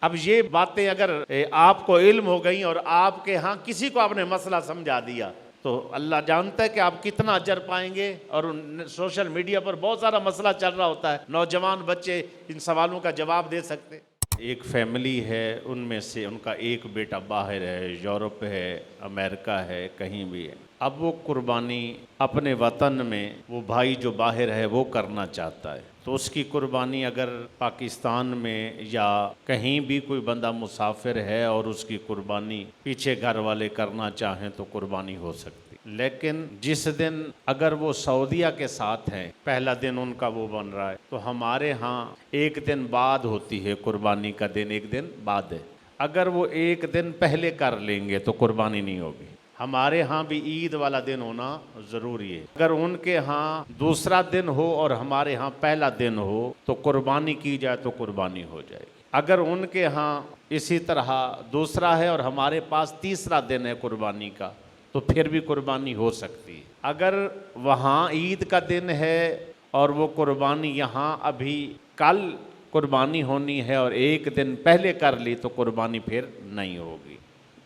اب یہ باتیں اگر آپ کو علم ہو گئیں اور آپ کے ہاں کسی کو آپ نے مسئلہ سمجھا دیا تو اللہ جانتا ہے کہ آپ کتنا اجر پائیں گے۔ اور سوشل میڈیا پر بہت سارا مسئلہ چل رہا ہوتا ہے، نوجوان بچے ان سوالوں کا جواب دے سکتے۔ ایک فیملی ہے، ان میں سے ان کا ایک بیٹا باہر ہے، یورپ ہے، امریکہ ہے، کہیں بھی ہے۔ اب وہ قربانی اپنے وطن میں وہ بھائی جو باہر ہے وہ کرنا چاہتا ہے، تو اس کی قربانی اگر پاکستان میں یا کہیں بھی کوئی بندہ مسافر ہے اور اس کی قربانی پیچھے گھر والے کرنا چاہیں تو قربانی ہو سکتی۔ لیکن جس دن اگر وہ سعودیہ کے ساتھ ہیں، پہلا دن ان کا وہ بن رہا ہے، تو ہمارے ہاں ایک دن بعد ہوتی ہے قربانی کا دن، ایک دن بعد ہے۔ اگر وہ ایک دن پہلے کر لیں گے تو قربانی نہیں ہوگی۔ ہمارے ہاں بھی عید والا دن ہونا ضروری ہے۔ اگر ان کے ہاں دوسرا دن ہو اور ہمارے ہاں پہلا دن ہو تو قربانی کی جائے تو قربانی ہو جائے گی۔ اگر ان کے ہاں اسی طرح دوسرا ہے اور ہمارے پاس تیسرا دن ہے قربانی کا تو پھر بھی قربانی ہو سکتی ہے۔ اگر وہاں عید کا دن ہے اور وہ قربانی یہاں ابھی کل قربانی ہونی ہے اور ایک دن پہلے کر لی تو قربانی پھر نہیں ہوگی۔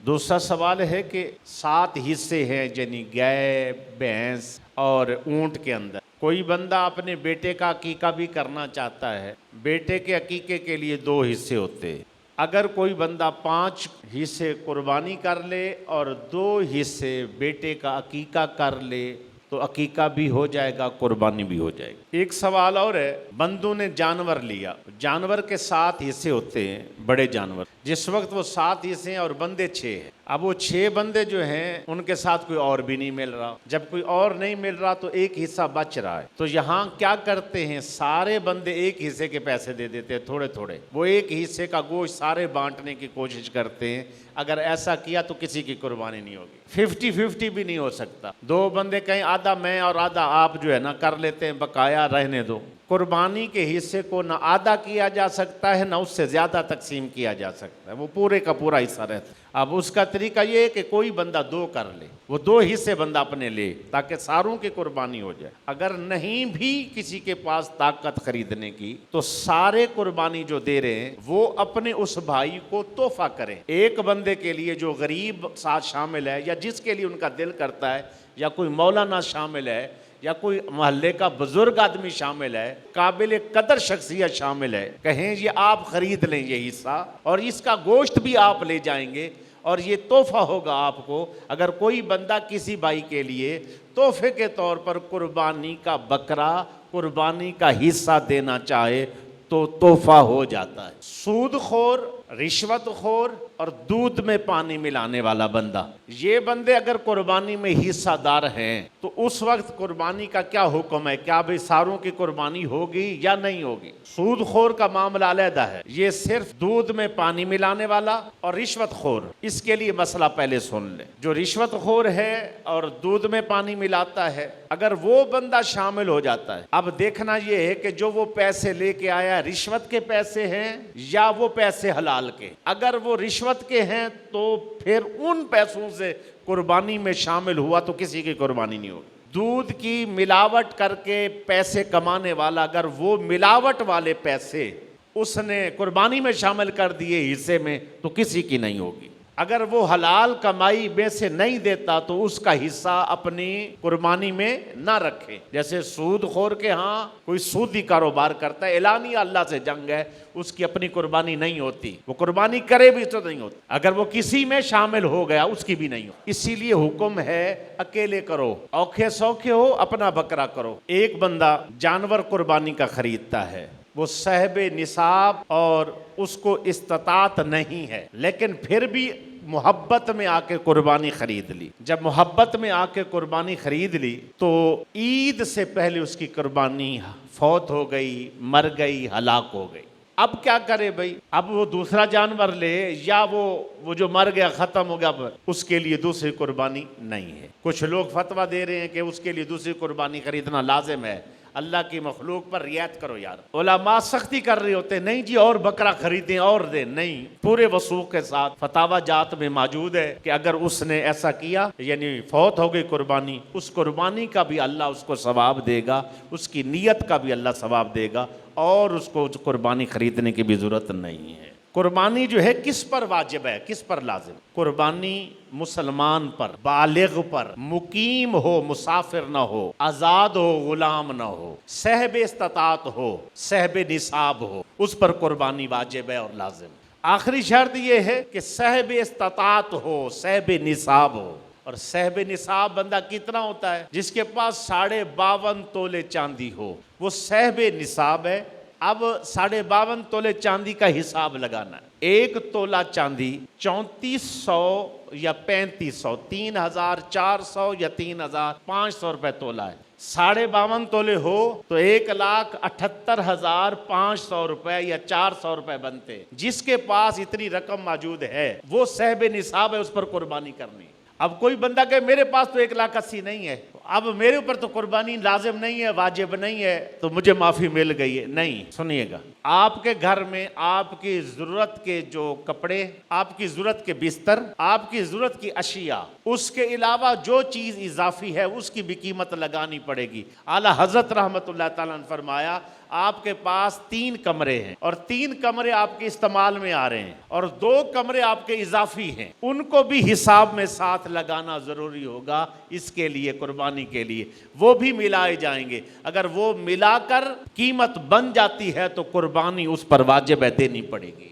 دوسرا سوال ہے کہ 7 حصے ہیں، یعنی گائے، بھینس اور اونٹ کے اندر۔ کوئی بندہ اپنے بیٹے کا عقیقہ بھی کرنا چاہتا ہے، بیٹے کے عقیقے کے لیے 2 حصے ہوتے ہیں۔ اگر کوئی بندہ 5 حصے قربانی کر لے اور 2 حصے بیٹے کا عقیقہ کر لے تو عقیقہ بھی ہو جائے گا، قربانی بھی ہو جائے گی۔ ایک سوال اور ہے، بندوں نے جانور لیا، جانور کے 7 حصے ہوتے ہیں، بڑے جانور، جس وقت وہ 7 حصے ہیں اور بندے 6 ہیں۔ اب وہ 6 بندے جو ہیں ان کے ساتھ کوئی اور بھی نہیں مل رہا، جب کوئی اور نہیں مل رہا تو ایک حصہ بچ رہا ہے، تو یہاں کیا کرتے ہیں، سارے بندے ایک حصے کے پیسے دے دیتے ہیں، تھوڑے تھوڑے، وہ ایک حصے کا گوشت سارے بانٹنے کی کوشش کرتے ہیں۔ اگر ایسا کیا تو کسی کی قربانی نہیں ہوگی، 50-50 بھی نہیں ہو سکتا۔ 2 بندے کہیں آدھا میں اور آدھا آپ جو ہے نا کر لیتے ہیں، بقایا رہنے دو۔ قربانی کے حصے کو نہ آدھا کیا جا سکتا ہے نہ اس سے زیادہ تقسیم کیا جا سکتا ہے، وہ پورے کا پورا حصہ رہتا ہے۔ اب اس کا طریقہ یہ ہے کہ کوئی بندہ 2 کر لے، وہ 2 حصے بندہ اپنے لے تاکہ ساروں کی قربانی ہو جائے۔ اگر نہیں بھی کسی کے پاس طاقت خریدنے کی تو سارے قربانی جو دے رہے ہیں وہ اپنے اس بھائی کو تحفہ کریں۔ ایک بندے کے لیے جو غریب ساتھ شامل ہے یا جس کے لیے ان کا دل کرتا ہے، یا کوئی مولانا شامل ہے یا کوئی محلے کا بزرگ آدمی شامل ہے، قابل قدر شخصیت شامل ہے، کہیں یہ آپ خرید لیں یہ حصہ اور اس کا گوشت بھی آپ لے جائیں گے اور یہ تحفہ ہوگا آپ کو۔ اگر کوئی بندہ کسی بھائی کے لیے تحفے کے طور پر قربانی کا بکرا، قربانی کا حصہ دینا چاہے تو تحفہ ہو جاتا ہے۔ سود خور، رشوت خور اور دودھ میں پانی ملانے والا بندہ، یہ بندے اگر قربانی میں حصہ دار ہیں تو اس وقت قربانی کا کیا حکم ہے؟ کیا بھئی ساروں کی قربانی ہوگی یا نہیں ہوگی؟ سود خور کا معاملہ علیحدہ ہے، یہ صرف دودھ میں پانی ملانے والا اور رشوت خور، اس کے لیے مسئلہ پہلے سن لیں۔ جو رشوت خور ہے اور دودھ میں پانی ملاتا ہے، اگر وہ بندہ شامل ہو جاتا ہے، اب دیکھنا یہ ہے کہ جو وہ پیسے لے کے آیا رشوت کے پیسے ہیں یا وہ پیسے حلال کے۔ اگر وہ رشوت کے ہیں تو پھر ان پیسوں سے قربانی میں شامل ہوا تو کسی کی قربانی نہیں ہوگی۔ دودھ کی ملاوٹ کر کے پیسے کمانے والا اگر وہ ملاوٹ والے پیسے اس نے قربانی میں شامل کر دیے حصے میں تو کسی کی نہیں ہوگی۔ اگر وہ حلال کمائی میں سے نہیں دیتا تو اس کا حصہ اپنی قربانی میں نہ رکھے۔ جیسے سود خور کے ہاں کوئی سودی کاروبار کرتا ہے، اعلانیہ اللہ سے جنگ ہے، اس کی اپنی قربانی نہیں ہوتی، وہ قربانی کرے بھی تو نہیں ہوتی۔ اگر وہ کسی میں شامل ہو گیا اس کی بھی نہیں ہو۔ اسی لیے حکم ہے اکیلے کرو، اوکھے سوکھے ہو اپنا بکرا کرو۔ ایک بندہ جانور قربانی کا خریدتا ہے، وہ صاحب نصاب اور اس کو استطاعت نہیں ہے، لیکن پھر بھی محبت میں آ کے قربانی خرید لی۔ جب محبت میں آ کے قربانی خرید لی تو عید سے پہلے اس کی قربانی فوت ہو گئی، مر گئی، ہلاک ہو گئی۔ اب کیا کرے بھائی؟ اب وہ دوسرا جانور لے یا وہ جو مر گیا ختم ہو گیا، اس کے لیے دوسری قربانی نہیں ہے۔ کچھ لوگ فتویٰ دے رہے ہیں کہ اس کے لیے دوسری قربانی خریدنا لازم ہے۔ اللہ کی مخلوق پر رعایت کرو یار۔ علماء سختی کر رہے ہوتے ہیں، نہیں جی اور بکرا خریدیں اور دیں، نہیں، پورے وثوق کے ساتھ فتاوی جات میں موجود ہے کہ اگر اس نے ایسا کیا یعنی فوت ہو گئی قربانی، اس قربانی کا بھی اللہ اس کو ثواب دے گا، اس کی نیت کا بھی اللہ ثواب دے گا، اور اس کو قربانی خریدنے کی بھی ضرورت نہیں ہے۔ قربانی جو ہے کس پر واجب ہے، کس پر لازم؟ قربانی مسلمان پر، بالغ پر، مقیم ہو مسافر نہ ہو، آزاد ہو غلام نہ ہو، صاحب استطاعت ہو، صاحب نصاب ہو، اس پر قربانی واجب ہے اور لازم۔ آخری شرط یہ ہے کہ صاحب استطاعت ہو، صاحب نصاب ہو۔ اور صاحب نصاب بندہ کتنا ہوتا ہے؟ جس کے پاس 52.5 تولے چاندی ہو، وہ صاحب نصاب ہے۔ اب 52.5 تولے چاندی کا حساب لگانا ہے۔ 1 تولہ چاندی 3400 یا 3500، 3400 یا 3500 روپے تولہ ہے۔ 52.5 تولے ہو تو 1,78,500 روپے یا 400 روپے بنتے۔ جس کے پاس اتنی رقم موجود ہے وہ صاحب نصاب ہے، اس پر قربانی کرنی۔ اب کوئی بندہ کہ میرے پاس تو 1,80,000 نہیں ہے، اب میرے اوپر تو قربانی لازم نہیں ہے، واجب نہیں ہے، تو مجھے معافی مل گئی ہے۔ نہیں، سنیے گا، آپ کے گھر میں آپ کی ضرورت کے جو کپڑے، آپ کی ضرورت کے بستر، آپ کی ضرورت کی اشیاء، اس کے علاوہ جو چیز اضافی ہے اس کی بھی قیمت لگانی پڑے گی۔ اعلیٰ حضرت رحمۃ اللہ تعالیٰ نے فرمایا آپ کے پاس 3 کمرے ہیں اور 3 کمرے آپ کے استعمال میں آ رہے ہیں اور 2 کمرے آپ کے اضافی ہیں، ان کو بھی حساب میں ساتھ لگانا ضروری ہوگا اس کے لیے، قربانی کے لیے۔ وہ بھی ملائے جائیں گے، اگر وہ ملا کر قیمت بن جاتی ہے تو قربانی اس پر واجب ہے، دینی پڑے گی۔